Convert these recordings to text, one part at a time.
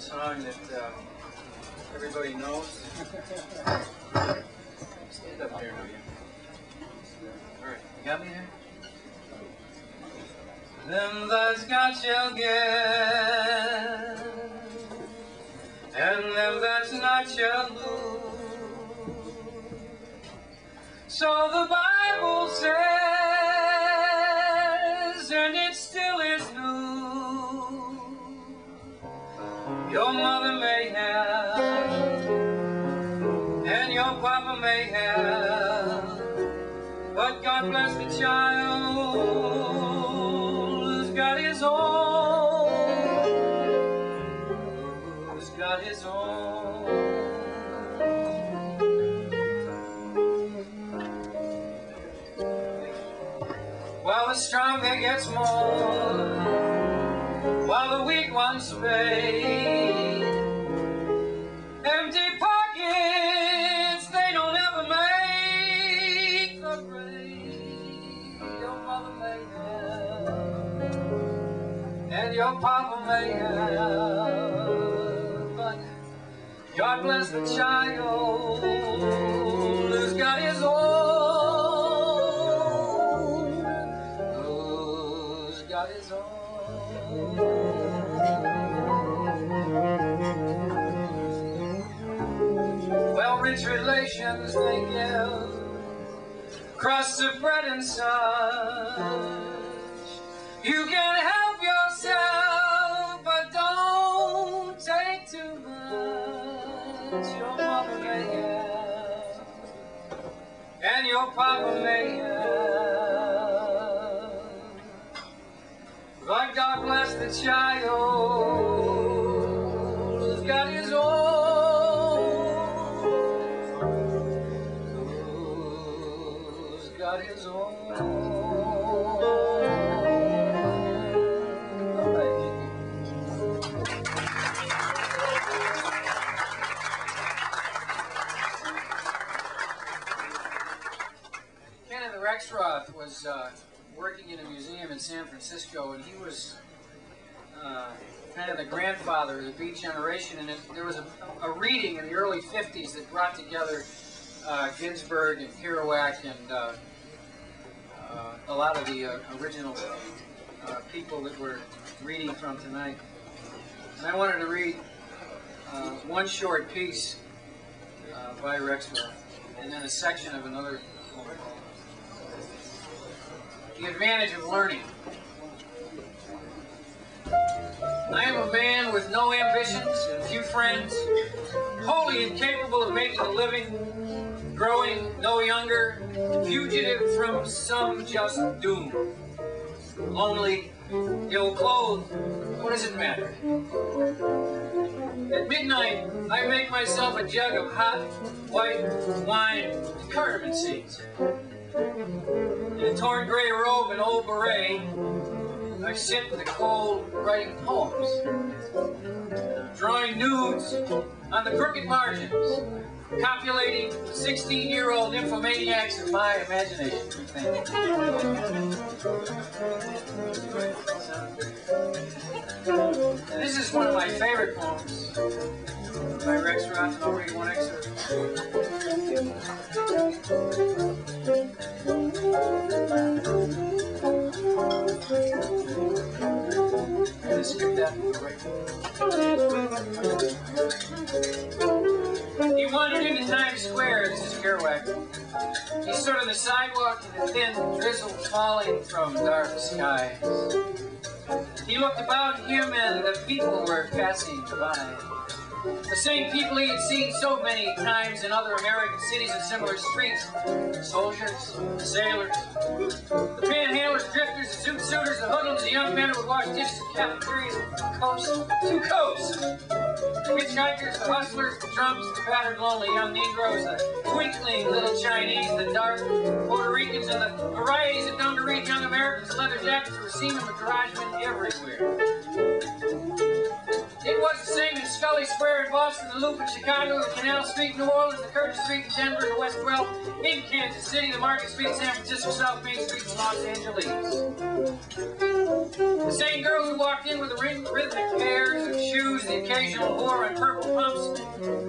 song that everybody knows. Stand up there, will you? All right, you got me there? Them that's got shall get, and them that's not shall lose. So the Bible says, and it still is new. Your mother may have, and your papa may have, but God bless the child who's got his own, who's got his own. While the stronger gets more, while the weak ones fade, empty pockets, they don't ever make the grade. Your mother may have, and your papa may have, but God bless the child who's got his own, who's got his own. Well, rich relations they give, crust of bread and such. You can help yourself, but don't take too much. Your mama may have, and your papa may have, but God bless the child who's got his own, who's got his own. Kenneth Rexroth was working in a museum in San Francisco, and he was kind of the grandfather of the Beat generation, and there was a reading in the early 50s that brought together Ginsberg and Kerouac and a lot of the original people that we're reading from tonight. And I wanted to read one short piece by Rexroth, and then a section of another poem. The advantage of learning. I am a man with no ambitions and few friends, wholly incapable of making a living, growing no younger, fugitive from some just doom. Lonely, ill-clothed, what does it matter? At midnight, I make myself a jug of hot, white wine with cardamom seeds. In a torn gray robe and old beret, I sit in the cold writing poems, drawing nudes on the crooked margins, copulating 16-year-old nymphomaniacs of my imagination. And this is one of my favorite poems by Rexroth, and I'll read one excerpt. Skip that. He wandered into Times Square. This is Kerouac. He stood on the sidewalk in the thin drizzle falling from dark skies. He looked about him and the people were passing by. The same people he had seen so many times in other American cities and similar streets. Soldiers, sailors, the panhandlers, drifters, the suit suiters, the hoodlums, the young men who would wash dishes in cafeterias, coast to coast. The hitchhikers, the hustlers, the drunks, the battered, lonely young Negroes, the twinkling little Chinese, the dark Puerto Ricans, and the varieties of dungareed young Americans, leather jackets, who were seamen, the garagemen, everywhere. It was the same in Scully Square in Boston, the Loop in Chicago, the Canal Street in New Orleans, the Curtis Street in Denver, the West 12 in Kansas City, the Market Street in San Francisco, South Main Street in Los Angeles. The same girls who walked in with the rhythmic pairs of shoes, the occasional occasional whore in purple pumps,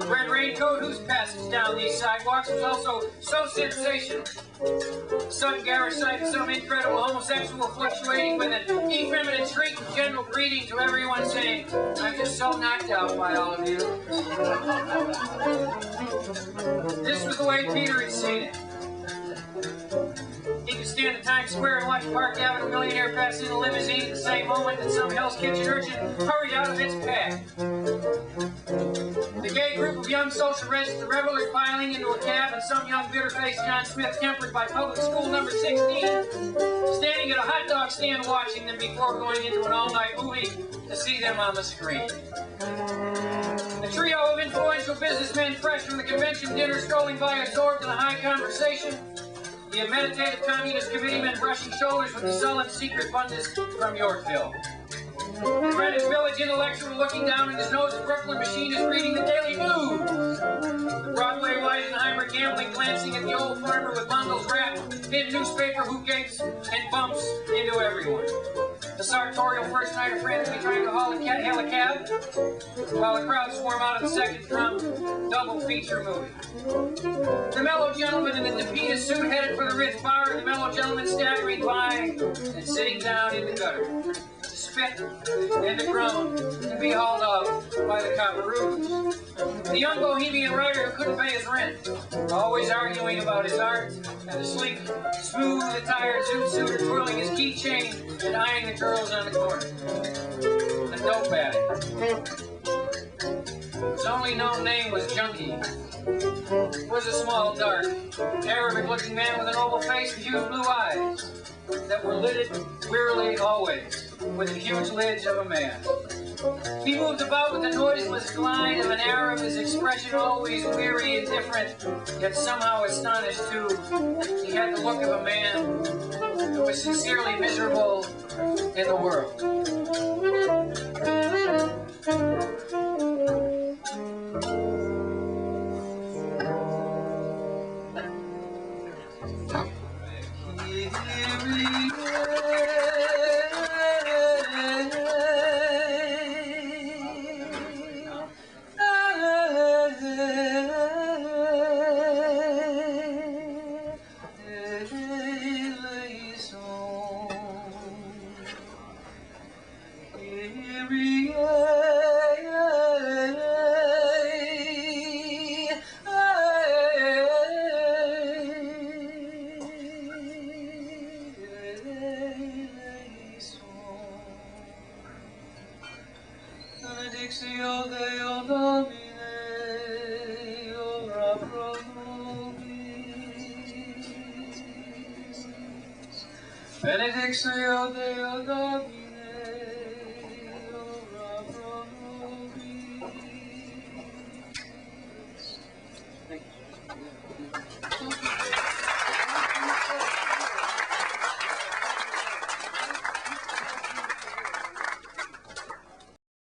red raincoat whose passage down these sidewalks was also so sensational. Sudden garish sight of some incredible homosexual fluctuating with an effeminate shriek and general greeting to everyone saying, "I'm just so knocked out by all of you." This was the way Peter had seen it. He could stand at Times Square and watch Park Avenue millionaire pass in a limousine at the same moment that some Hell's Kitchen urchin hurried out of its path. The gay group of young social rests, the revelers piling into a cab, and some young bitter-faced John Smith, tempered by public school number 16, standing at a hot dog stand watching them before going into an all-night movie to see them on the screen. A trio of influential businessmen fresh from the convention dinner strolling by absorbed in a high conversation. The meditative communist committeemen brushing shoulders with the sullen secret bundist from Yorkville. The Greenwich Village intellectual looking down at his nose at Brooklyn machinist reading the Daily News. The Broadway Weisenheimer gambling glancing at the old farmer with bundles wrapped in newspaper who gapes and bumps into everyone. The sartorial first nighter frantically trying to hail a cab while the crowd swarm out of the second drum double feature movie. The mellow gentleman in the Depina suit headed for the Ritt bar, and the mellow gentleman staggering by and sitting down in the gutter. Spit and to groan and be hauled off by the copperoos. The young bohemian writer who couldn't pay his rent, always arguing about his art, and the sleek, smooth, attired zoot suitor twirling his keychain and eyeing the girls on the corner. The dope addict. His only known name was Junkie. Was a small, dark, Arabic-looking man with an oval face and huge blue eyes that were lidded wearily always, with the huge lids of a man. He moved about with the noiseless glide of an Arab, his expression always weary and different, yet somehow astonished too. He had the look of a man who was sincerely miserable in the world. Benedictio Deo Domine.